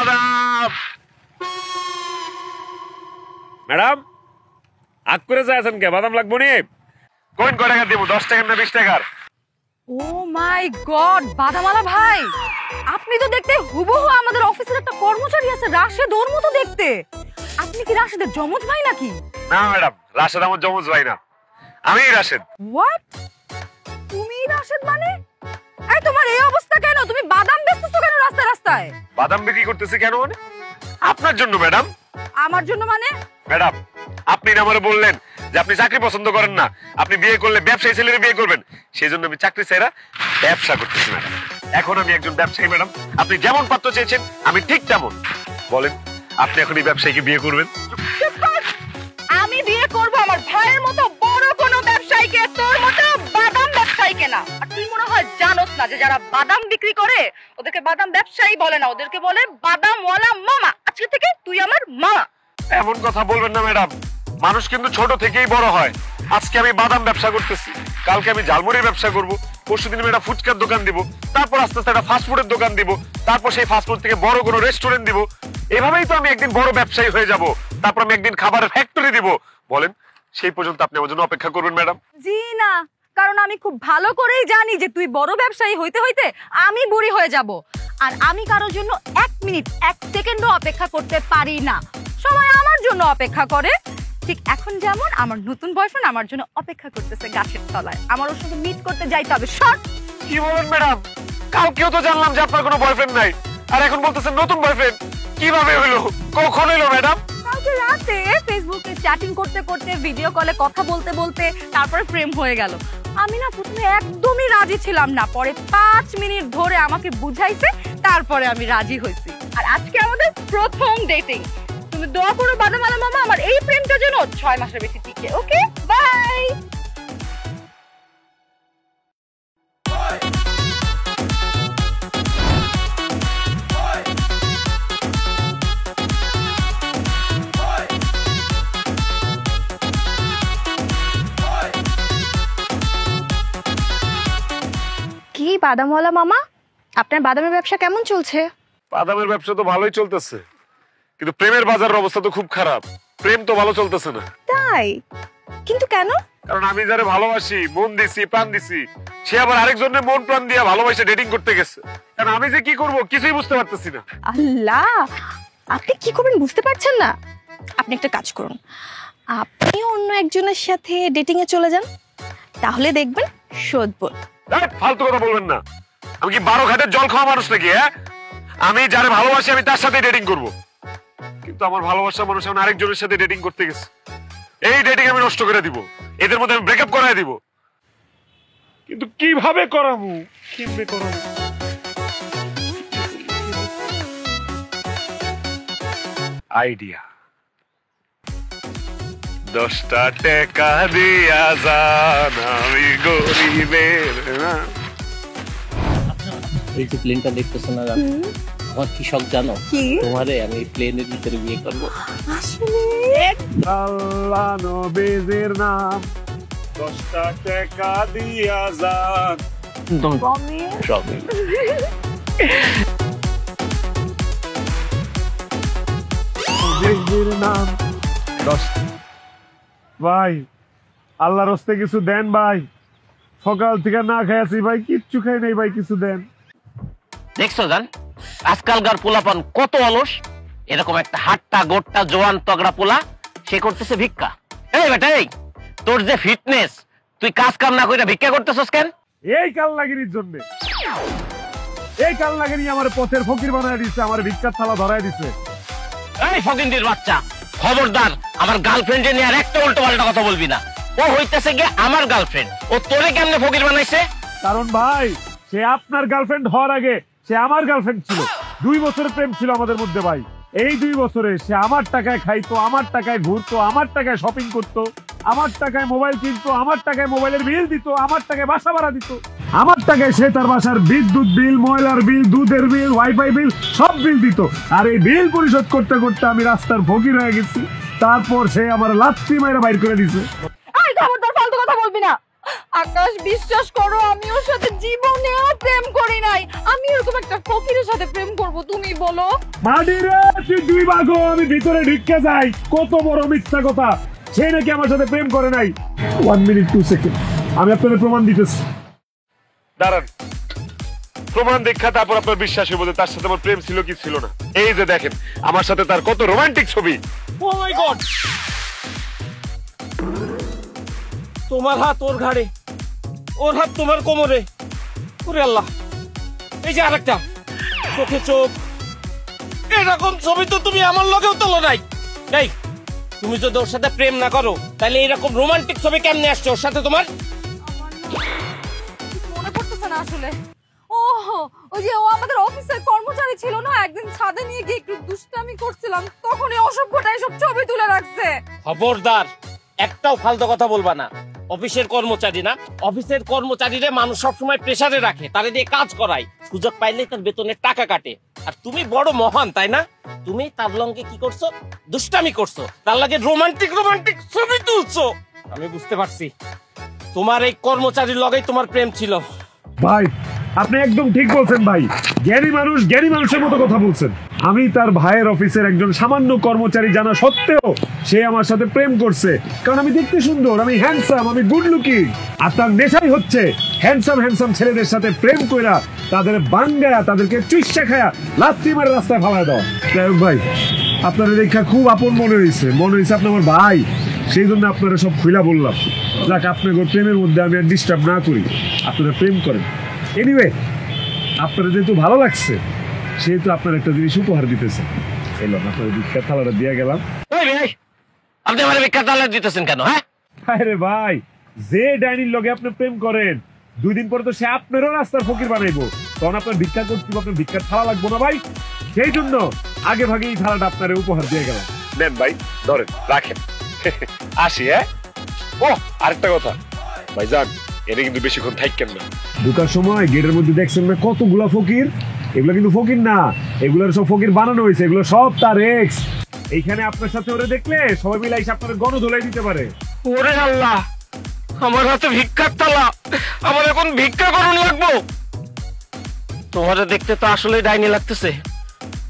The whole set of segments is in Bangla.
বাদাম। ম্যাডাম আগ করে যাচ্ছেন কে? বাদাম লাগবো নি? কোন কয় টাকা দিব? 10 টাকা না 20 টাকার? ও মাই গড, বাদামালা ভাই, আপনি তো দেখতে হুবহু আমাদের অফিসের একটা কর্মচারী আছে রাশেদ, ওর মতো দেখতে। আপনি কি রাশেদের যমজ ভাই নাকি? না ম্যাডাম, রাশেদ আমার যমজ ভাই না, আমি রাশেদ। হোয়াট? তুমি রাশেদ মানে? এই তোমার এই অবস্থা কেন? তুমি বাদাম বেচতেছো কেন রাস্তায় রাস্তায়? বাদাম বিক্রি করতেছি কেন মানে? আপনার জন্য ম্যাডাম। আমার জন্য মানে? ম্যাডাম আপনি না আমারে বললেন যে আপনি চাকরি পছন্দ করেন না, আপনি বিয়ে করলে ব্যবসায়ী ছেলের বিয়ে করবেন, সেই জন্য আমি চাকরি ছাইরা ব্যবসা করতেছি ম্যাডাম। এখন আমি একজন ব্যবসায়ী ম্যাডাম, আপনি যেমন পাত্র চেয়েছেন আমি ঠিক তেমন। বলেন আপনি এখন এই ব্যবসায়ীকে বিয়ে করবেন? আমি বিয়ে করব আমার ভাইয়ের মতো বড় কোনো ব্যবসায়ীকে, তোর মতো বাদাম ব্যবসায়ীকে না। আর তুই মনে হয় জানোস না যে যারা বাদাম বিক্রি করে ওদেরকে বাদাম ব্যবসায়ী বলে না, ওদেরকে বলে বাদামওয়ালা মামা। আজকে থেকে তুই আমার মামা। এমন কথা বলবেন না ম্যাডাম, মানুষ কিন্তু ছোট থেকেই বড় হয়। আজকে আমি বাদাম ব্যবসা করতেছি, কালকে আমি ঝালমুড়ির ব্যবসা করব, পরশুদিন আমি একটা ফুচকার দোকান দিব, তারপর আস্তে আস্তে একটা ফাস্টফুডের দোকান দিব, তারপর সেই ফাস্টফুড থেকে বড় কোনো রেস্টুরেন্ট দিব। এভাবেই তো আমি একদিন বড় ব্যবসায়ী হয়ে যাব, তারপর আমি একদিন খাবারের ফ্যাক্টরি দিব। বলেন সেই পর্যন্ত আপনি আমার জন্য অপেক্ষা করবেন ম্যাডাম? জি না, কারণ আমি খুব ভালো করেই জানি যে তুই বড় ব্যবসায়ী হইতে হইতে আমি বুড়ি হয়ে যাব। আর আমি কারোর জন্য 1 মিনিট 1 সেকেন্ডও অপেক্ষা করতে পারি না। সবাই আমার জন্য অপেক্ষা করে, ঠিক এখন যেমন আমার নতুন বয়ফ্রেন্ড আমার জন্য অপেক্ষা করতেছে গাছের তলায়। আমার ওর সঙ্গে মিট করতে যাইতে হবে। শর্ট। কি বলেন ম্যাডাম? কালকেও তো জানলাম যে আপনার কোনো বয়ফ্রেন্ড নাই, আর এখন বলতেছেন নতুন বয়ফ্রেন্ড। কিভাবে হলো, কখন হলো ম্যাডাম? কালকে রাতে ফেসবুকে চ্যাটিং করতে করতে, ভিডিও কলে কথা বলতে বলতে তারপরে প্রেম হয়ে গেল। আমি না প্রথমে একদমই রাজি ছিলাম না, পরে 5 মিনিট ধরে আমাকে বুঝাইছে, তারপরে আমি রাজি হয়েছি। আর আজকে আমাদের প্রথম ডেটিং। তুমি দোয়া করো বাদামালা মামা আমার এই প্রেমটা যেন 6 মাসের বেশি টিকে। ওকে, বাই। কি বাদামওয়ালা মামা, আপনার বাদামের ব্যবসা কেমন চলছে? বাদামের ব্যবসা তো ভালোই চলতেছে, কিন্তু প্রেমের বাজারের অবস্থা তো খুব খারাপ। প্রেম তো ভালো চলতেছে না। তাই? কিন্তু কেন? কারণ আমি যারে ভালোবাসি, মন দিছি, প্রাণ দিছি, সে আবার আরেকজনের মন প্রাণ দিয়ে ভালোবাসে ডেটিং করতে গেছে। কারণ আমি যে কি করব কিছুই বুঝতে পারতেছি না। আল্লাহ, আপনি কি করবেন বুঝতে পারছেন না? আপনি একটা কাজ করুন, আপনি অন্য একজনের সাথে ডেটিং এ চলে যান, তাহলে দেখবেন শোধবোধ। ফালতু কথা বলবেন না। আমি কি 12 ঘাটের জল খাওয়া মানুষ নাকি? আমি যারে ভালোবাসি আমি তার সাথে ডেটিং করব, কিন্তু আমার ভালোবাসার মানুষ এখন আরেকজনের সাথে ডেটিং করতে গেছে। এই ডেটিং আমি নষ্ট করে দিব, এদের মধ্যে আমি ব্রেকআপ করায় দিব। কিন্তু কিভাবে করাবো, কিভাবে করাবো? আইডিয়া। 10 টাকা দিয়া যান আমি গরিবের। এই যে প্লেনটা দেখতেছো না, আমার কি শখ জানো? তোমারে আমি প্লেনের ভিতরে বিয়ে করবো। আল্লাহ নবীর নাম 10 টাকা দিয়া যান। নাম 10। ভাই আল্লাহর রাস্তায় কিছু দেন ভাই, সকাল থেকে না খাইছি ভাই, কিচ্ছু খাই নাই ভাই, কিছু দেন। দেখছো জান আজকালকার পোলাপান কত অলস। এরকম একটা হাট্টা গোট্টা জোয়ান তগড়া পোলা, সে করতেছে ভিক্ষা। এই বেটা, এই তোর যে ফিটনেস, তুই কাজ কাম না কইরা ভিক্ষা করতেছস কেন? এই কালনাগিরির জন্য। এই কালনাগিরি আমার পথের ফকির বানায় দিছে, আমার ভিক্ষার থালা ধরায় দিছে। এই ফকিন্দির বাচ্চা, খবরদার আমার গার্লফ্রেন্ডে নিয়ে আর একটা উল্টো পাল্টা কথা বলবি না। ও হইতেছে গিয়ে আমার গার্লফ্রেন্ড, ও তোরে কেমনে ফকির বানাইছে? কারণ ভাই সে আপনার গার্লফ্রেন্ড হওয়ার আগে সে আমার গার্লফ্রেন্ড ছিল। 2 বছরের প্রেম ছিল আমাদের মধ্যে ভাই। এই 2 বছরে সে আমার টাকায় খাইতো, আমার টাকায় ঘুরতো, আমার টাকায় শপিং করতো, আমার টাকায় মোবাইল কিনতো, আমার টাকায় মোবাইলের বিল দিত, আমার টাকায় বাসা ভাড়া দিত, আমার টাকায় সে তার বাসার বিদ্যুৎ বিল, ময়লার বিল, দুধের বিল, ওয়াইফাই বিল সব বিল দিত। আর এই বিল পরিশোধ করতে করতে আমি রাস্তার ফকির হয়ে গেছি। তারপর সে আমার লাত্তি মাইরা বাইর করে দিছে। এই খবরদার ফালতু কথা বলবি না। আকাশ বিশ্বাস করো আমি ওর সাথে জীবনেও প্রেম করি নাই। আমি এরকম একটা ফকিরের সাথে প্রেম করব তুমি বলো? মাটি রে তুই দুই ভাগো, আমি ভিতরে ঢুকে যাই। কত বড় মিথ্যা কথা, সে নাকি আমার সাথে প্রেম করে নাই। 1 মিনিট 2 সেকেন্ড, আমি আপনাদের প্রমাণ দিতেছি। দাঁড়ান, প্রমাণ দেখা তারপর আপনার বিশ্বাস হইব যে তার সাথে আমার প্রেম ছিল কি ছিল না। এই যে দেখেন আমার সাথে তার কত রোমান্টিক ছবি। ও মাই গড, তোমার হাত ওর ঘাড়ে, ওর হাত তোমার কোমরে। ওরে আল্লাহ, এই যে আরেকটা চোখে চোখ। এরকম ছবি তো তুমি আমার লগেও তোলো নাই। এই তুমি যদি ওর সাথে প্রেম না করো তাহলে এরকম রোমান্টিক ছবি কেমনে আসছে ওর সাথে তোমার? মনে পড়তেছে না আসলে। ও ওই যে ও আমাদের অফিসের কর্মচারী ছিল না, একদিন ছাদে নিয়ে গিয়ে একটু দুষ্টামি করছিলাম, তখন এই অসভ্যটা এসব ছবি তুলে রাখছে। খবরদার, একটাও ফালতু কথা বলবা না। অফিসের কর্মচারী না, অফিসের কর্মচারীরে মানুষ সবসময় প্রেসারে রাখে, তারে দিয়ে কাজ করায়, সুযোগ পাইলে তার বেতনের টাকা কাটে। আর তুমি বড় মহান, তাই না? তুমি তার লঙ্গে কি করছো? দুষ্টামি করছো, তার লাগে রোমান্টিক রোমান্টিক ছবি তুলছো। আমি বুঝতে পারছি তোমার এই কর্মচারীর লগেই তোমার প্রেম ছিল। ভাই আপনি একদম ঠিক বলছেন ভাই, জ্ঞানী মানুষ জ্ঞানী মানুষের মতো কথা বলছেন। আমি তার ভাইয়ের অফিসের একজন সামান্য কর্মচারী জানা সত্ত্বেও সে আমার সাথে প্রেম করছে, কারণ আমি দেখতে সুন্দর, আমি হ্যান্ডসাম, আমি গুড লুকিং। আর তার নেশাই হচ্ছে হ্যান্ডসাম হ্যান্ডসাম ছেলেদের সাথে প্রেম কইরা তাদের বাঙ্গায়া, তাদেরকে চুইসা খায়া লাত্তি মারে রাস্তায় ফালায় দাও। যাই হোক ভাই, আপনার দেখা খুব আপন মনে হয়েছে আপনি আমার ভাই, সেই জন্য আপনারা সব খুইলা বললাম। যাক, আপনার প্রেমের মধ্যে আমি আর ডিস্টার্ব না করি, আপনারা প্রেম করেন। এনিওয়ে, আপনারা যেহেতু ভালো লাগছে সেহেতু আপনার একটা জিনিস উপহার দিতেছে। এলাম আপনার ভিক্ষার থালাটা দিয়ে গেলাম। আপনি আমার ভিক্ষার থালা দিতেছেন কেন? হ্যাঁ আরে ভাই, যে ডাইনির লগে আপনি প্রেম করেন 2 দিন পরে তো সে আপনারও রাস্তার ফকির বানাইবো, তখন আপনার ভিক্ষা করতে আপনার ভিক্ষার থালা লাগবো না ভাই। সেই জন্য আগে ভাগে এই থালাটা আপনার উপহার দিয়ে গেলাম। নেন ভাই, ধরেন, রাখেন। আসি। হ্যাঁ, ও আরেকটা কথা ভাইজান, এটা কিন্তু বেশিক্ষণ থাকেন না। ঢোকার সময় গেটের মধ্যে দেখছেন না কতগুলা ফকির? এগুলো কিন্তু ফকির না, এগুলোর সব ফকির বানানো হয়েছে, এগুলো সব তার এক্স। এইখানে আপনার সাথে ওরা দেখলে সবাই মিলে এসে আপনার গণধোলাই দিতে পারে। ওরে আল্লাহ, আমার হাতে ভিক্ষার থালা, আমার এখন ভিক্ষা করুন লাগবো। তোমার দেখতে তো আসলে ডাইনি লাগতেছে।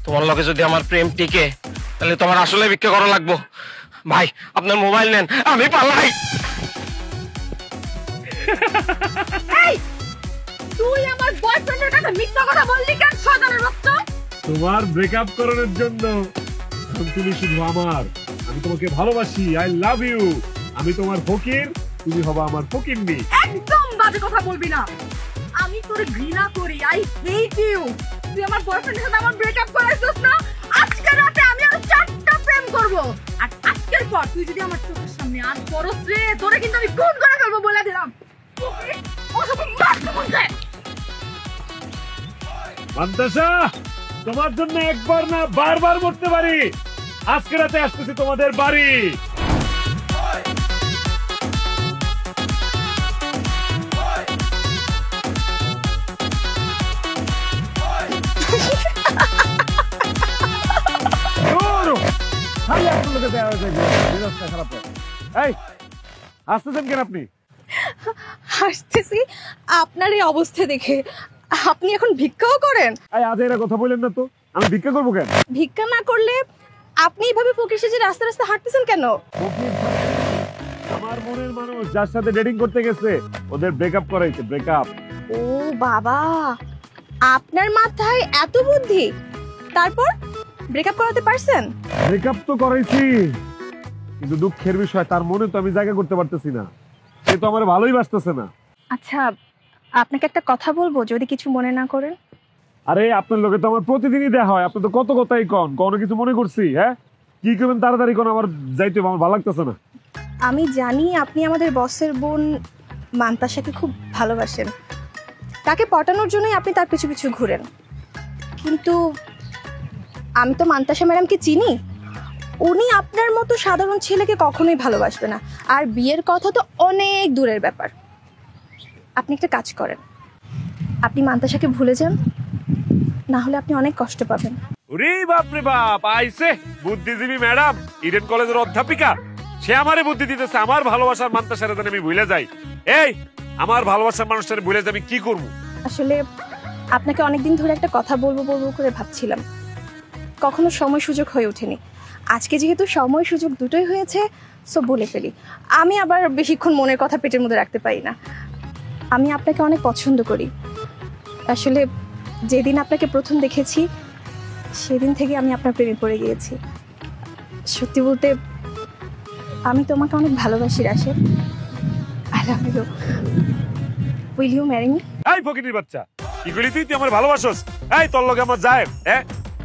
তোমার লগে যদি আমার প্রেম টিকে তাহলে তোমার আসলে ভিক্ষা করা লাগবো। ভাই আপনার মোবাইল নেন, আমি পালাই। তুই আমার বয়ফ্রেন্ডের কাছে মিথ্যা কথা বললি কেন শয়তানের বাচ্চা? তোমার ব্রেকআপ করানোর জন্য। তুমি শুধু আমার, আমি তোমাকে ভালোবাসি, আই লাভ ইউ। আমি তোমার ফকির, তুমি হবা আমার ফকিন্নি। একদম বাজে কথা বলবি না, আমি তোরে ঘৃণা করি, আই হেট ইউ। তুই আমার বয়ফ্রেন্ডের সাথে আমার ব্রেকআপ করাইছিস না? আজকে রাতে আমি আরো 4টা প্রেম করব, আর আজকের পর তুই যদি আমার চোখের সামনে আর পরশ রে, তোরে কিন্তু আমি খুন করে ফেলবো বলে দিলাম। মান্তাসা, তোমার জন্য একবার না বারবার মরতে পারি। আজকে রাতে আসতেছি তোমাদের বাড়ি। আসতেছেন কেন আপনি? হাসতেছি আপনার এই অবস্থা দেখে। আপনি এখন ভিক্ষাও করেন? আজ এরা কথা বললেন না তো, আমি ভিক্ষা করবো কেন? ভিক্ষা না করলে আপনি এইভাবে ফকির সেজে রাস্তা রাস্তা হাঁটতেছেন কেন? আমার মনের মানুষ যার সাথে ডেটিং করতে গেছে ওদের ব্রেকআপ করাইছে, ব্রেকআপ। ও বাবা, আপনার মাথায় এত বুদ্ধি, তারপর ব্রেকআপ করাতে পারছেন? ব্রেকআপ তো করাইছি, কিন্তু দুঃখের বিষয় তার মনে তো আমি জায়গা করতে পারতেছি না। সে তো আমার ভালোই বাসতেছে না। আচ্ছা, আপনাকে একটা কথা বলবো যদি কিছু মনে না করেন? আরে আপনার লোকে তো আমার প্রতিদিনই দেখা হয়, আপনি তো কত কথাই কন, কোনো কিছু মনে করছি? হ্যাঁ, কি করবেন তাড়াতাড়ি কোন, আমার যাইতে আমার ভালো লাগতেছে না। আমি জানি আপনি আমাদের বসের বোন মান্তাসাকে খুব ভালোবাসেন, তাকে পটানোর জন্যই আপনি তার পিছু পিছু ঘুরেন, কিন্তু আমি তো মান্তাসা ম্যাডামকে চিনি, উনি আপনার মতো সাধারণ ছেলেকে কখনোই ভালোবাসবে না। আর বিয়ের কথা তো অনেক দূরের ব্যাপার। আপনি একটা কাজ করেন, আপনি মান্তাসাকে ভুলে যান, না হলে আপনি অনেক কষ্ট পাবেন। ওরে বাপ রে বাপ, আইছে বুদ্ধিজীবী ম্যাডাম, ইডেন কলেজের অধ্যাপিকা, সে আমারে বুদ্ধি দিতেছে আমার ভালোবাসার মান্তাসারে যেন আমি ভুলে যাই। এই আমার ভালোবাসার মানুষটারে বলে যে আমি কি করব? আসলে আপনাকে অনেকদিন ধরে একটা কথা বলবো বলবো করে ভাবছিলাম, কখনো সময় সুযোগ হয়ে ওঠেনি। আজকে যেহেতু সময় সুযোগ দুটোই হয়েছে, সো বলে ফেলি। আমি আবার বেশিক্ষণ মনের কথা পেটের মধ্যে রাখতে পারি না। আমি আপনাকে অনেক পছন্দ করি। আসলে যেদিন আপনাকে প্রথম দেখেছি সেদিন থেকে আমি আপনার প্রেমে পড়ে গিয়েছি। সত্যি বলতে আমি তোমাকে অনেক ভালোবাসি Rashed. I love you. Will you marry me? এই ফকিনির বাচ্চা, কি কইলি তুই? তুই আমার ভালোবাসোস? এই তোর লগে আমার যায়? হ্যাঁ,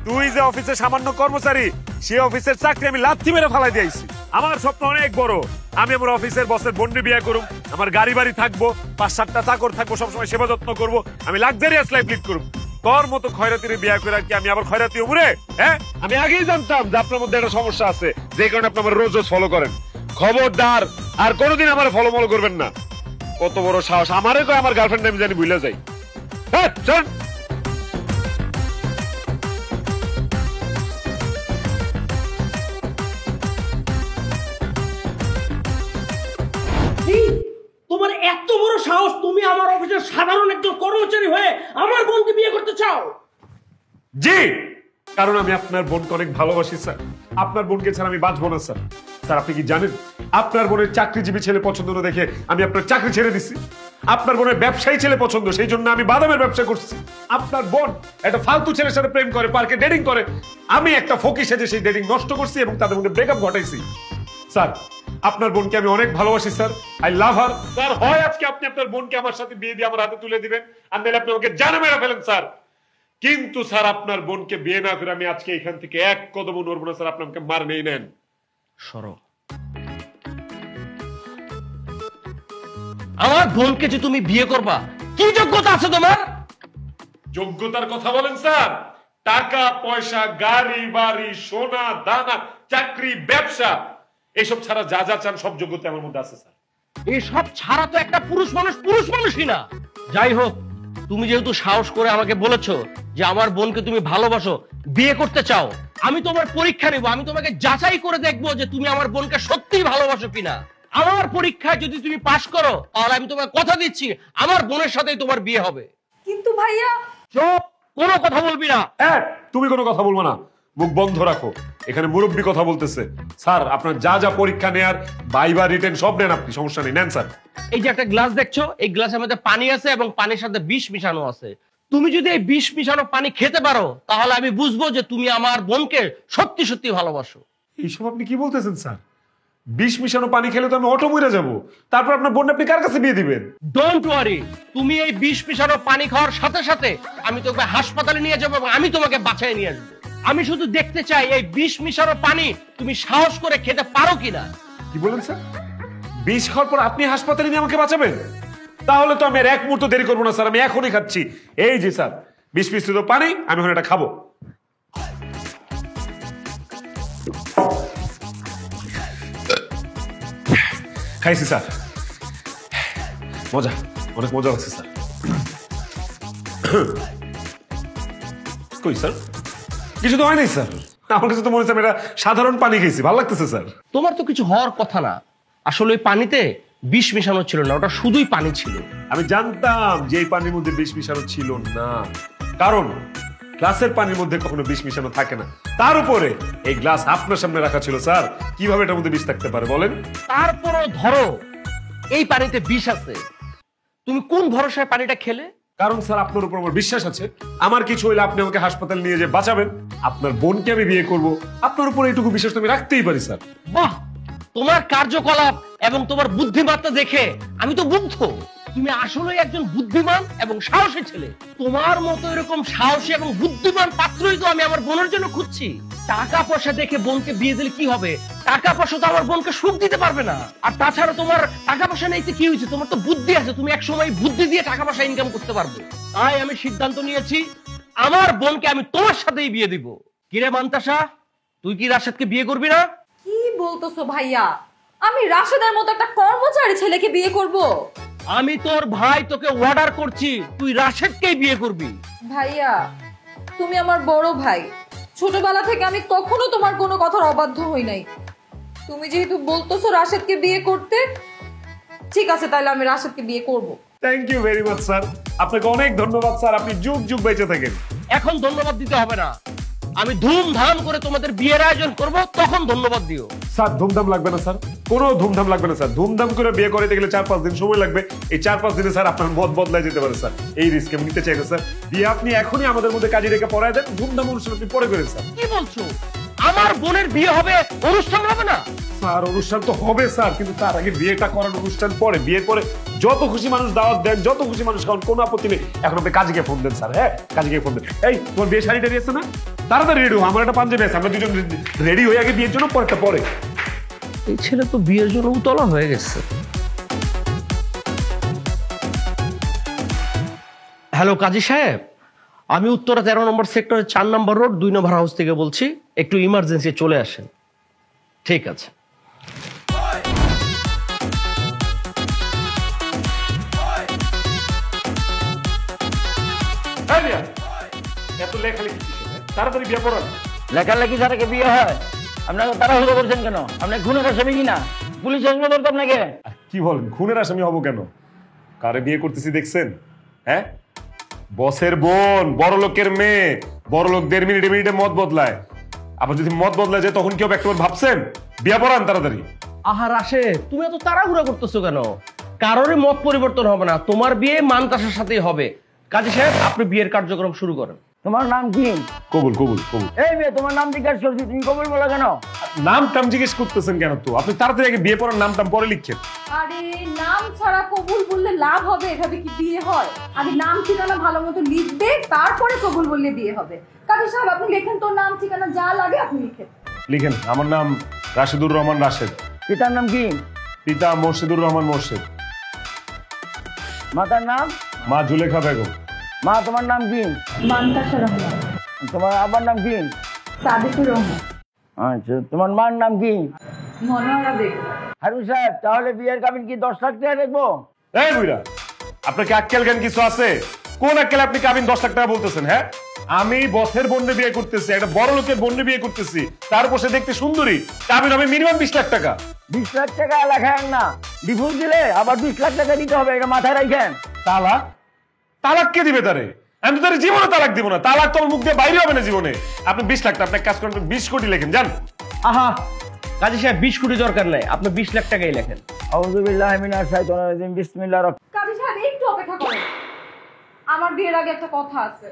তুই যে অফিসের সামান্য কর্মচারী, সেই অফিসের চাকরি আমি লাথি মেরে ফালাই দিয়েছি। আমার স্বপ্ন অনেক বড়, আমি আমার অফিসের বসের বন্ডে বিয়ে করব, আমার গাড়ি বাড়ি থাকবো, 5-7টা চাকর থাকবো, সবসময় সেবা যত্ন করবো, আমি লাক্সারিয়াস লাইফ লিড করবো। তোর মতো খয়রাতির বিয়ে করে কি আমি আবার খয়রাতি হবো রে? হ্যাঁ, আমি আগেই জানতাম যে আপনার মধ্যে একটা সমস্যা আছে, যে কারণে আপনি আমার রোজ রোজ ফলো করেন। খবরদার আর কোনোদিন আমার ফলো মলো করবেন না। কত বড় সাহস! আমারে কয় আমার গার্লফ্রেন্ড আমি জানি ভুলে যাই। হ্যাঁ, চল। তোমার এত বড় সাহস, তুমি আমার অফিসের সাধারণ একজন কর্মচারী হয়ে আমার বোনকে বিয়ে করতে চাও? জি, কারণ আমি আপনার বোনকে অনেক ভালোবাসি স্যার। আপনার বোনকে ছাড়া আমি বাঁচবো না স্যার। স্যার, আপনি কি জানেন আপনার বোনের চাকরিজীবী ছেলে পছন্দ না দেখে আমি আপনার চাকরি ছেড়ে দিছি? আপনার বোনের ব্যবসায়ী ছেলে পছন্দ, সেই জন্য আমি বাদামের ব্যবসা করছি। আপনার বোন একটা ফালতু ছেলের সাথে প্রেম করে, পার্কে ডেটিং করে, আমি একটা ফকির সেজে সেই ডেটিং নষ্ট করছি এবং তাদের মধ্যে ব্রেকআপ ঘটাইছি। স্যার, আপনার বোনকে আমি অনেক ভালোবাসি sir. I love her. Sir, হয় আজকে আপনি আপনার বোনকে আমার সাথে বিয়ে দিয়ে আমার হাতে তুলে দিবেন, আর নাহলে আপনি আমাকে জানে মেরে ফেলেন স্যার। কিন্তু স্যার, আপনার বোনকে বিয়ে না করে আমি আজকে এখান থেকে এক কদমও নড়বো না স্যার। আপনি আমাকে মার নেই নেন। সরো। আমার বোনকে যে তুমি বিয়ে করবা, কি যোগ্যতা আছে তোমার? যোগ্যতার কথা বলেন স্যার? টাকা পয়সা, গাড়ি বাড়ি, সোনা দানা, চাকরি, ব্যবসা, এসব ছাড়া যা যা চান সব যোগ্যতা আমার মধ্যে আছে স্যার। এসব ছাড়া তো একটা পুরুষ মানুষই না। যাই হোক, তুমি যেহেতু সাহস করে আমাকে বলেছো যে আমার বোনকে তুমি ভালোবাসো, বিয়ে করতে চাও, আমি তোমার পরীক্ষা নেব। আমি তোমাকে যাচাই করে দেখবো যে তুমি আমার বোনকে সত্যিই ভালোবাসো কিনা। আমার পরীক্ষায় যদি তুমি পাশ করো, তাহলে আমি তোমাকে কথা দিচ্ছি আমার বোনের সাথেই তোমার বিয়ে হবে। কিন্তু ভাইয়া, চুপ, কোনো কথা বলবি না। হ্যাঁ, তুমি কোনো কথা বলবো না, মুখ বন্ধ রাখো। এখানে মুরব্বী কথা বলতেছে। স্যার, আপনার যা যা পরীক্ষা নেয়ার, ভাইবা রিটেন সব নেন আপনি, সমস্যা নেই, নেন স্যার। এই যে একটা গ্লাস দেখছো, এই গ্লাসের মধ্যে পানি আছে এবং পানির সাথে বিষ মিশানো আছে। তুমি যদি এই বিষ মিশানো পানি খেতে পারো, তাহলে আমি বুঝবো যে তুমি আমার বোনকে সত্যি সত্যি ভালোবাসো। এইসব আপনি কি বলতেছেন স্যার? বিষ মিশানো পানি খেলে তো আমি অটো মরে যাবো। তারপর আপনার বোন আপনি কার কাছে বিয়ে দিবেন? ডোন্ট ওয়ারি, তুমি এই বিষ মিশানো পানি খাওয়ার সাথে সাথে আমি তোকে হাসপাতালে নিয়ে যাবো এবং আমি তোমাকে বাঁচায় নিয়ে আসবো। আমি শুধু দেখতে চাই এই বিষ মিশানো পানি তুমি সাহস করে খেতে পারো কিনা। কি বলেন স্যার? বিষ খাওয়ার পর আপনি হাসপাতালে নিয়ে আমাকে বাঁচাবেন? তাহলে তো আমি আর এক মুহূর্ত দেরি করবো না স্যার, আমি এখনই খাচ্ছি। এই যে স্যার, বিষ মিশ্রিত পানি, আমি এখন এটা খাবো। খাইছি স্যার, মজা, অনেক মজা লাগছে স্যার। কই স্যার? কিছু তো হয় নাই স্যার, আমার কাছে তো মনে হচ্ছে আমি এটা সাধারণ পানি খেয়েছি, ভালো লাগতেছে স্যার। তোমার তো কিছু হওয়ার কথা না। আসলে ওই পানিতে বিষ মিশানো ছিল না, ওটা শুধুই পানি ছিল। আমি জানতাম যে এই পানির মধ্যে বিষ মিশানো ছিল না, কারণ গ্লাসের পানির মধ্যে কখনো বিষ মিশানো থাকে না। তার উপরে এই গ্লাস আপনার সামনে রাখা ছিল স্যার, কিভাবে এটার মধ্যে বিষ থাকতে পারে বলেন? তারপরও ধরো এই পানিতে বিষ আছে, তুমি কোন ভরসায় পানিটা খেলে? কারণ স্যার, আপনার উপর আমার বিশ্বাস আছে, আমার কিছু হইলে আপনি আমাকে হাসপাতাল নিয়ে যে বাঁচাবেন, আপনার বোনকে আমি বিয়ে করব, আপনার উপর এইটুকু বিশ্বাস তো আমি রাখতেই পারি স্যার। বাহ, তোমার কার্যকলাপ এবং তোমার বুদ্ধিমত্তা দেখে আমি তো মুগ্ধ। তুমি আসলে একজন বুদ্ধিমান এবং সাহসী ছেলে। তোমার মতো এরকম সাহসী এবং বুদ্ধিমান পাত্রই তো আমি আমার বোনের জন্য খুঁজছি। টাকা পয়সা দেখে বোনকে বিয়ে দিলে কি হবে? টাকা পয়সা তো আমার বোনকে সুখ দিতে পারবে না। আর তাছাড়া তোমার টাকা পয়সা নেই তো কি হয়েছে? তোমার তো বুদ্ধি আছে, তুমি এক সময় বুদ্ধি দিয়ে টাকা পয়সা ইনকাম করতে পারবে। তাই আমি সিদ্ধান্ত নিয়েছি আমার বোনকে আমি তোমার সাথেই বিয়ে দিব। কিরে মান্তাসা, তুই কি রাশেদকে বিয়ে করবি না? কি বলতেছো ভাইয়া? আমি রাশেদের মতো একটা কর্মচারী ছেলেকে বিয়ে করব? আমি তোর ভাই, তোকে অর্ডার করছি তুই রাশেদকেই বিয়ে করবি। ভাইয়া, তুমি আমার বড় ভাই, ছোটবেলা থেকে আমি কখনো তোমার কোনো কথার অবাধ্য হই নাই। তুমি যেহেতু বলতেছো রাশেদকে বিয়ে করতে, ঠিক আছে, তাহলে আমি রাশেদকে বিয়ে করব। Thank you very much sir, আপনাকে অনেক ধন্যবাদ স্যার, আপনি যুগ যুগ বেঁচে থাকেন। এখন ধন্যবাদ দিতে হবে না, আমি ধুমধাম করে তোমাদের বিয়ের আয়োজন করব, তখন ধন্যবাদ দিও। স্যার ধুমধাম লাগবে না স্যার, কোনো ধুমধাম লাগবে না স্যার। ধুমধাম করে বিয়ে করতে গেলে 4-5 দিন সময় লাগবে। এই 4-5 দিনে স্যার আপনার মত বদলায় যেতে পারে স্যার, এই রিস্ক আমি নিতে চাই না স্যার। বিয়ে আপনি এখনই আমাদের মধ্যে কাজী রেখে পড়ায় দেন, ধুমধাম অনুষ্ঠান আপনি পরে করেন স্যার। কি বলছো? আমার বোনের বিয়ে হবে, অনুষ্ঠান হবে না? স্যার অনুষ্ঠান তো হবে স্যার, কিন্তু তার আগে বিয়েটা করার অনুষ্ঠান পরে। বিয়ের পরে যত খুশি মানুষ দাওয়াত দেন, যত খুশি মানুষ খাওয়ান, কোনো আপত্তি নেই। এখন আপনি কাজীকে ফোন দেন স্যার। হ্যাঁ, কাজীকে ফোন দেন। এই তোমার বিয়ে শাড়িটা আছে না, তাড়াতাড়ি রেডি হো, আমার একটা পাঞ্জাবি আছে, আমরা দুজন রেডি হয়ে আগে বিয়ের জন্য, পরেরটা পরে। এই ছেলে তো বিয়ের জন্য উতলা হয়ে গেছে। হ্যালো কাজী সাহেব, আমি উত্তরা 13 নম্বর সেক্টরের 4 নম্বর রোড 2 নম্বর হাউস থেকে বলছি, একটু ইমার্জেন্সি চলে আসেন। ঠিক আছে। এত লেখালেখি তাড়াতাড়ি বিয়ে পড়ান। লেখালেখি ছাড়া কি বিয়ে হয়? আপনাকে তাড়াহুড়ো করছেন কেন? আপনি খুনের আসামি কিনা? পুলিশ আসবে ধরতো আপনাকে। কি বলেন, খুনের আসামি হব কেন? কারে বিয়ে করতেছি দেখছেন? হ্যাঁ, বসের বোন, বড় লোকের মেয়ে। বড় লোক 1.5 মিনিটে মিনিটে মত বদলায়, আবার যদি মত বদলায় যায় তখন কি হবে একবার ভাবছেন? বিয়ে পড়ান তাড়াতাড়ি। আহার আসে, তুমি এত তাড়াহুড়া করতেছো কেন? কারোরই মত পরিবর্তন হবে না, তোমার বিয়ে মানতাসার সাথেই হবে। কাজী সাহেব, আপনি বিয়ের কার্যক্রম শুরু করেন। তোমার নাম কি? কবুল কবুল কবুল। এই মেয়ে, তোমার নাম জিজ্ঞাসা করছি, তুমি কবুল বলো কেন? নাম টাম জিজ্ঞেস করতেছেন কেন? তো আপনি তাড়াতাড়ি আগে বিয়ে পড়ার নাম টাম পরে লিখছেন। আরে নাম ছাড়া কবুল বললে লাভ হবে? এভাবে কি বিয়ে হয়? আগে নাম ঠিকানা ভালো মতো লিখবে, তারপরে কবুল বললে বিয়ে হবে। কাজী সাহেব, আপনি লেখেন তোর নাম ঠিকানা যা লাগে আপনি লিখেন। লিখেন। আমার নাম রাশেদুর রহমান রাশেদ। পিতার নাম কি? পিতা মোর্শেদুর রহমান মোর্শেদ। মাতার নাম? মা জুলেখা বেগম। মা, তোমার নাম কি? মানতাসা রহমান। তোমার আব্বার নাম কি? সাদিকুর রহমান। আচ্ছা, তোমার মার নাম কি? মনোয়ারা বেগম। হারুন সাহেব, তাহলে বিয়ের কাবিন কি 10 লাখ টাকা দেখবো? এই বুইরা, আপনাকে আক্কেল জ্ঞান কিছু আছে? কোন আক্কেল আপনি কাবিন 10 লাখ টাকা বলতেছেন? হ্যাঁ, আমি বসের বোনে বিয়ে করতেছি, একটা বড় লোকের বোনে বিয়ে করতেছি, তার বসে দেখতে সুন্দরী, কাবিন হবে মিনিমাম 20 লাখ টাকা। 20 লাখ টাকা লেখায় না, ডিভোর্স দিলে আবার 20 লাখ টাকা দিতে হবে, এটা মাথায় রাখেন। তালাক? তালাক কে দিবে তারে? আমি তো তারে জীবনে তালাক দিব না। তালাক তো মুখ দিয়ে বাইরে হবে না জীবনে। আপনি 20 লাখ টাকা, আপনি কাজ করেন 20 কোটি লেখেন, জান। আহা কাজী সাহেব, 20 কোটি দরকার নাই, আপনি 20 লাখ টাকাই লেখেন। আউযু বিল্লাহি মিনাশ শাইতানির রাজিম, বিসমিল্লাহির রহমানির কাজী সাহেব একটু অপেক্ষা করেন, আমার বিয়ের আগে একটা কথা আছে।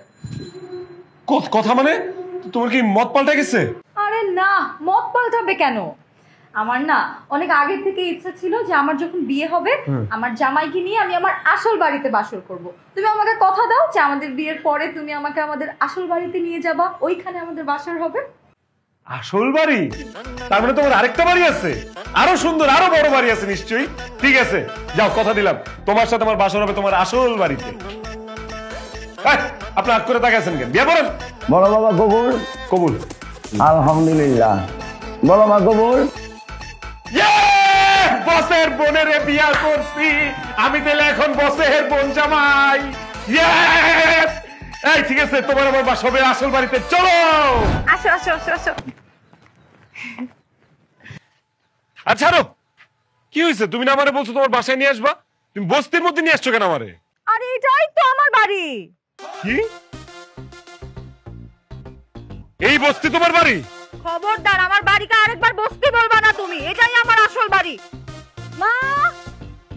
কথা মানে? তোমার কি মত পাল্টে গেছে? আরে না, মত পাল্টাবে কেন? আমার না অনেক আগে থেকে ইচ্ছা ছিল যে আমার যখন বিয়ে হবে আমার জামাইকে নিয়ে আমি আমার আসল বাড়িতে বাসর করব। তুমি আমাকে কথা দাও যে আমাদের বিয়ের পরে তুমি আমাকে আমাদের আসল বাড়িতে নিয়ে যাবা, ওইখানে আমাদের বাসর হবে। আসল বাড়ি? তার মানে তোমার আরেকটা বাড়ি আছে? আরো সুন্দর, আরো বড় বাড়ি আছে নিশ্চয়ই। ঠিক আছে, যাও, কথা দিলাম তোমার সাথে আমার বাসর হবে তোমার আসল বাড়িতে। আপনি আগ করে তাকাইছেন কেন? বিয়ে করেন। বলো বাবা কবুল। কবুল। আলহামদুলিল্লাহ। বলো মা কবুল। বসের বোনের বিয়া করছি আমি, তাহলে এখন বসের বোন জামাই। এই ঠিক আছে, তোমার আমার বাসা হবে আসল বাড়িতে, চলো। আসো আসো আসো আসো। আচ্ছা কি হয়েছে? তুমি না আমারে বলছো তোমার বাসায় নিয়ে আসবা, তুমি বস্তির মধ্যে নিয়ে আসছো কেন আমারে? আরে এটাই তো আমার বাড়ি। কি? এই বস্তি তোমার বাড়ি? খবরদার, আমার বাড়িকে আরেকবার বস্তি বলবা না তুমি, এটাই আমার আসল বাড়ি। মা,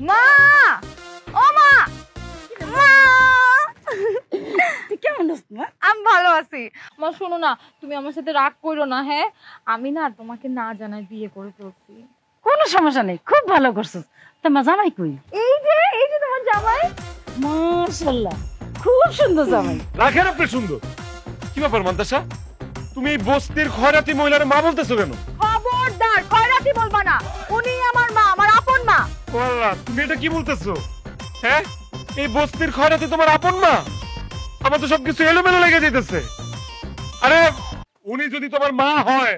মা, ও মা, মা, কেমন আছো মা? আমি ভালো আছি। মা শোনো না, তুমি আমার সাথে রাগ করো না। হ্যাঁ, আমি না তোমাকে না জানাই বিয়ে করে ফেলছি। কোনো সমস্যা নেই, খুব ভালো করছো। তোমার জামাই কই? এই যে তোমার জামাই। মাশাআল্লাহ, খুব সুন্দর জামাই। রাখেন আপনি সুন্দর। কি ব্যাপার মান্তাসা, তুমি এই বস্তির খয়রাতি মহিলার মা বলতেছো কেন? খবরদার, খয়রাতি বলবা না, উনি আমার মা, আমার আপন মা। আল্লাহ, তুমি এটা কি বলতেছো? হ্যাঁ, এই বস্তির খয়রাতি তোমার আপন মা? আমার তো সবকিছু এলোমেলো লেগে যেতেছে। আরে উনি যদি তোমার মা হয়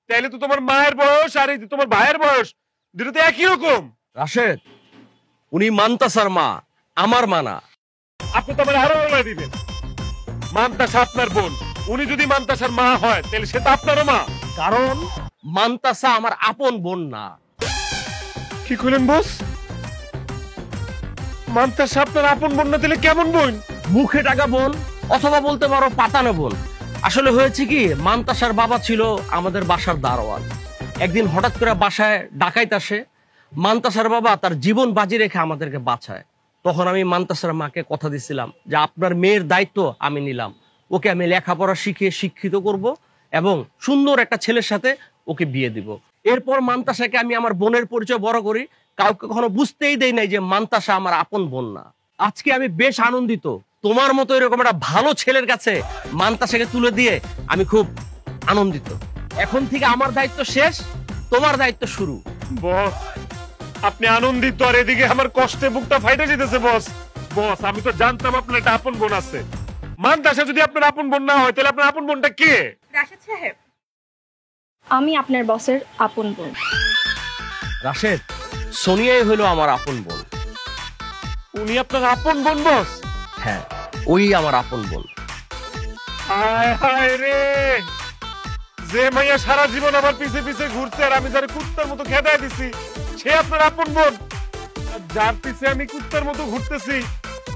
তাহলে তো তোমার মায়ের বয়স আর এই তোমার ভাইয়ের বয়স দুটো তো একই রকম। রাশেদ, উনি মানতাসার মা, আমার মা না। আপনি তো আমার আরো বলে দিবেন, মানতাসা আপনার বোন, উনি যদি মানতাসার মা হয় তাহলে সে তো আপনারও মা। কারণ মানতাসা আমার আপন বোন না। কি করলেন বস? মান্তাসা আপনার আপন বোন না দিলে কেমন বোন? মুখে টাকা বোন অথবা বলতে পারো পাতানো বোন। আসলে হয়েছে কি, মান্তাসার বাবা ছিল আমাদের বাসার দারোয়ান। একদিন হঠাৎ করে বাসায় ডাকাইত আসে। মান্তাসার বাবা তার জীবন বাজি রেখে আমাদেরকে বাঁচায়। তখন আমি মান্তাসার মাকে কথা দিছিলাম যে আপনার মেয়ের দায়িত্ব আমি নিলাম, ওকে আমি লেখাপড়া শিখিয়ে শিক্ষিত করব এবং সুন্দর একটা ছেলের সাথে ওকে বিয়ে দিব। এরপর মান্তাসাকে আমি আমার বোনের পরিচয় বড় করি, কাউকে কখনো বুঝতেই দেই নাই যে মান্তাসা আমার আপন বোন না। আজকে আমি বেশ আনন্দিত, তোমার মতো এরকম একটা ভালো ছেলের কাছে মান্তাসাকে তুলে দিয়ে আমি খুব আনন্দিত। এখন থেকে আমার দায়িত্ব শেষ, তোমার দায়িত্ব শুরু। বস আপনি আনন্দিত আর এদিকে আমার কষ্টে বুকটা ফাইটে যেতেছে। বস বস আমি তো জানতাম আপনার একটা আপন বোন আছে। মান্তাসা যদি আপনার আপন বোন না হয় তাহলে আপনার আপন বোনটা কে? রাশেদ সাহেব, আমি আপনার বসের আপন বোন। রাশেদ, সোনিয়াই হলো আমার আপন বোন। উনি আপনার আপন বোন বস? হ্যাঁ, ওই আমার আপন বোন। হায় হায় রে, যে মাইয়া সারা জীবন আমার পিছে পিছে ঘুরছে আর আমি যারা কুত্তার মতো খেদায় দিছি সে আপনার আপন বোন। যার পিছে আমি কুত্তার মতো ঘুরতেছি,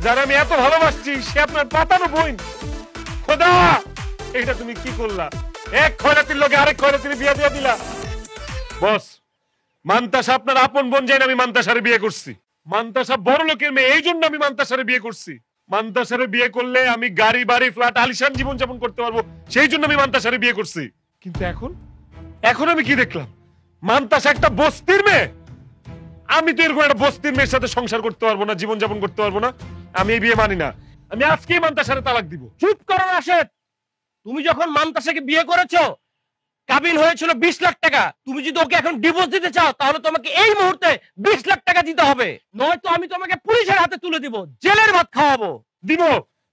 যারা আমি এত ভালোবাসছি, সে আপনার পাতানো বোন। খোদা, এইটা তুমি কি করলা? এক খয়রাতির লোকে আরেক খয়রাতির বিয়ে দিয়ে দিলা। বস, মান্তাসা আপনার আপন বোন জানি আমি মান্তাসারে বিয়ে করছি। মান্তাসা বড় লোকের মেয়ে, এই জন্য আমি মান্তাসারে বিয়ে করছি। মান্তাসারে বিয়ে করলে আমি গাড়ি বাড়ি ফ্ল্যাট আলিশান জীবন যাপন করতে পারবো, সেই জন্য আমি মান্তাসারে বিয়ে করছি। কিন্তু এখন আমি কি দেখলাম? মান্তাসা একটা বস্তির মেয়ে। আমি তো এরকম একটা বস্তির মেয়ের সাথে সংসার করতে পারবো না, জীবন যাপন করতে পারবো না। আমি এই বিয়ে মানি না। আমি আজকেই মান্তাসারে তালাক দিব। চুপ করো রাশেদ, তুমি যখন মান্তাসাকে বিয়ে করেছো কাবিন হয়েছিল 20 লাখ টাকা। তুমি যদি ওকে এখন ডিভোর্স দিতে চাও তাহলে তোমাকে এই মুহূর্তে 20 লাখ টাকা দিতে হবে, নয়তো আমি তোমাকে পুলিশের হাতে তুলে দিব, জেলের ভাত খাওয়াবো। দিব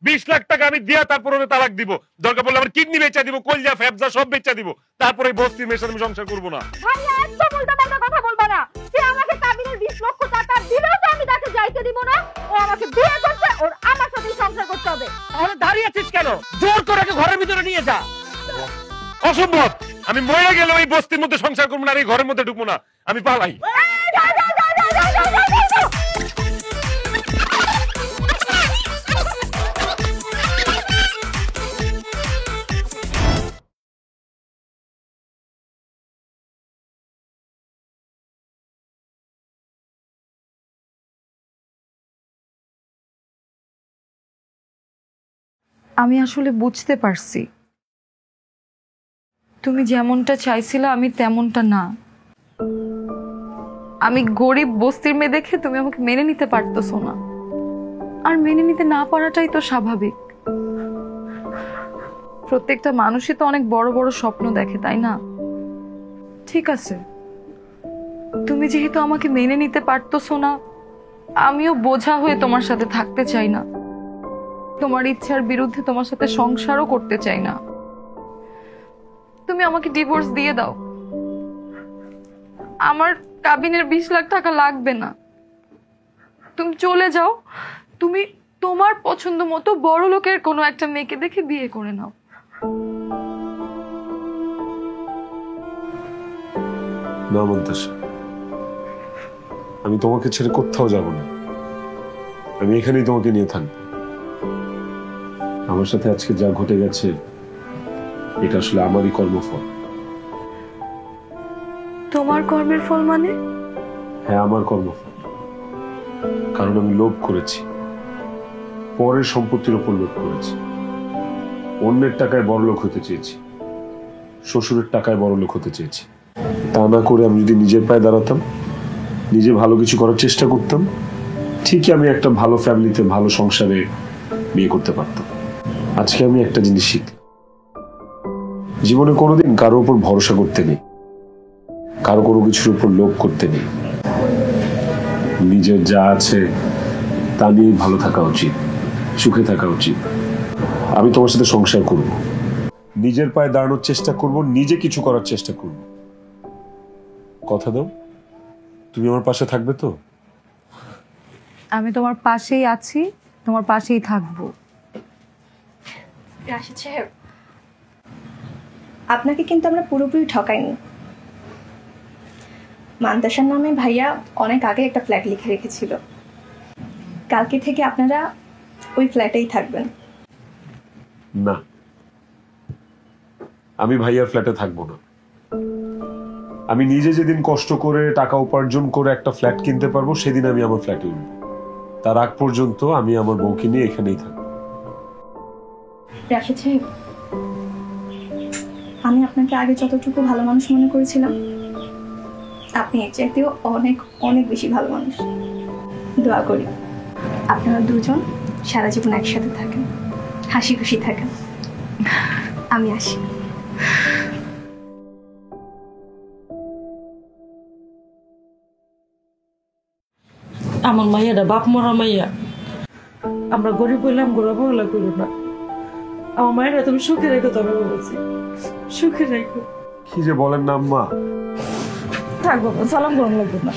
20 লাখ টাকা আমি দিয়া তারপর ওরে তালাক দিব। দরকার পড়লে আমার কিডনি বেচা দিব, কলজা ফ্যাবজা সব বেচা দিব। তারপরে বস্তির মেয়ের সাথে আমি সংসার করবো না। ভাইয়া একদম উল্টাপাল্টা কথা বলবা না। সে আমাকে কাবিনের 20 লক্ষ টাকা দিলেও তো আমি তাকে যাইতে দিব না। ও আমাকে বিয়ে করছে, ওর আমার সাথেই সংসার করতে হবে। তাহলে দাঁড়িয়ে আছিস কেন? জোর করে ওকে ঘরের ভিতরে নিয়ে যা। অসম্ভব, আমি মরে গেলে ওই বস্তির মধ্যে সংসার করবো না, আর এই ঘরের মধ্যে ঢুকবো না। আমি পালাই। আমি আসলে বুঝতে পারছি তুমি যেমনটা চাইছিলে আমি তেমনটা না। আমি গরিব বস্তির মেয়ে দেখে তুমি আমাকে মেনে নিতে পারতেছো না, আর মেনে নিতে না পারাটাই তো স্বাভাবিক। প্রত্যেকটা মানুষই তো অনেক বড় বড় স্বপ্ন দেখে, তাই না? ঠিক আছে, তুমি যেহেতু আমাকে মেনে নিতে পারতেছো না, আমিও বোঝা হয়ে তোমার সাথে থাকতে চাই না। তোমার ইচ্ছার বিরুদ্ধে তোমার সাথে সংসারও করতে চাই না। তুমি আমাকে ডিভোর্স দিয়ে দাও, আমার কাবিনের 20 লাখ টাকা লাগবে না। তুমি চলে যাও, তুমি তোমার পছন্দ মতো বড় লোকের কোনো একটা মেয়েকে দেখে বিয়ে করে নাও। না মান্তাসা, আমি তোমাকে ছেড়ে কোথাও যাব না। আমি এখানেই তোমাকে নিয়ে থাকবো। আমার সাথে আজকে যা ঘটে গেছে এটা আসলে আমারই কর্মফল। তোমার কর্মের ফল মানে? হ্যাঁ, আমার কর্মফল। কারণ আমি লোভ করেছি, পরের সম্পত্তির উপর লোভ করেছি। অন্যের টাকায় বড়লোক হতে চেয়েছি, শ্বশুরের টাকায় বড়লোক হতে চেয়েছি। তা না করে আমি যদি নিজের পায়ে দাঁড়াতাম, নিজে ভালো কিছু করার চেষ্টা করতাম, ঠিকই আমি একটা ভালো ফ্যামিলিতে ভালো সংসারে বিয়ে করতে পারতাম। আজকে আমি একটা জিনিস শিখলাম, জীবনে কোনোদিন কারো উপর ভরসা করতে নেই, কারো কোনো কিছুর উপর লোভ করতে নেই। নিজের যা আছে তা নিয়ে ভালো থাকা উচিত, সুখে থাকা উচিত। আমি তোমার সাথে সংসার করব, নিজের পায়ে দাঁড়ানোর চেষ্টা করব, নিজে কিছু করার চেষ্টা করব। কথা দাও, তুমি আমার পাশে থাকবে তো? আমি তোমার পাশেই আছি, তোমার পাশেই থাকবো। রাশেদ সাহেব, আপনাকে কিন্তু আমরা পুরোপুরি ঠকাইনি। মান্তাসার নামে ভাইয়া অনেক আগে একটা ফ্ল্যাট লিখে রেখেছিল। কালকে থেকে আপনারা ওই ফ্ল্যাটেই থাকবেন। না, আমি ভাইয়ার ফ্ল্যাটে থাকবো না। আমি নিজে যেদিন কষ্ট করে টাকা উপার্জন করে একটা ফ্ল্যাট কিনতে পারবো সেদিন আমি আমার ফ্ল্যাটে উঠবো। তার আগ পর্যন্ত আমি আমার বউকে নিয়ে এখানেই থাকবো। রাশেদ সাহেব, আমি আপনাকে আগে যতটুকু ভালো মানুষ মনে করেছিলাম, আপনি এর চাইতেও অনেক অনেক বেশি ভালো মানুষ। দোয়া করি আপনারা দুজন সারা জীবন একসাথে থাকেন, হাসি খুশি থাকেন। আমি আসি। আমার মাইয়াটা বাপ মরা মাইয়া, আমরা গরিব হইলাম, গরিব হইলা করো না। আমার মায়েরা তুমি সুখে রেখো, তবে বলছি সুখে রেখো। কি যে বলেন না আম্মা। থাক বাবা, সালাম করুন লাগবে না।